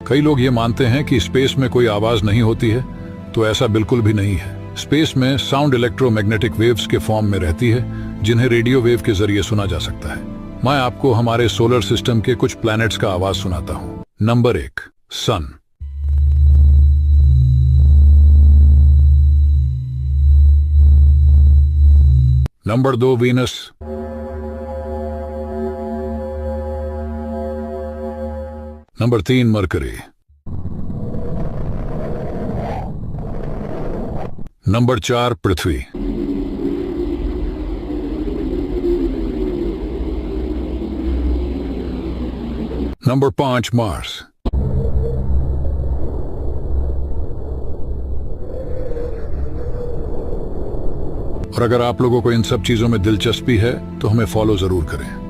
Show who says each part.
Speaker 1: कई लोग ये मानते हैं कि स्पेस में कोई आवाज नहीं होती है, तो ऐसा बिल्कुल भी नहीं है। स्पेस में साउंड इलेक्ट्रोमैग्नेटिक वेव्स के फॉर्म में रहती है, जिन्हें रेडियो वेव के जरिए सुना जा सकता है। मैं आपको हमारे सोलर सिस्टम के कुछ प्लैनेट्स का आवाज सुनाता हूँ। Number 1, sun. Number 2, Venus. Number 3, Mercury. Number 4, पृथ्वी। Number 5, Mars. और अगर आप लोगों को इन सब चीजों में दिलचस्पी है तो हमें फॉलो जरूर करें।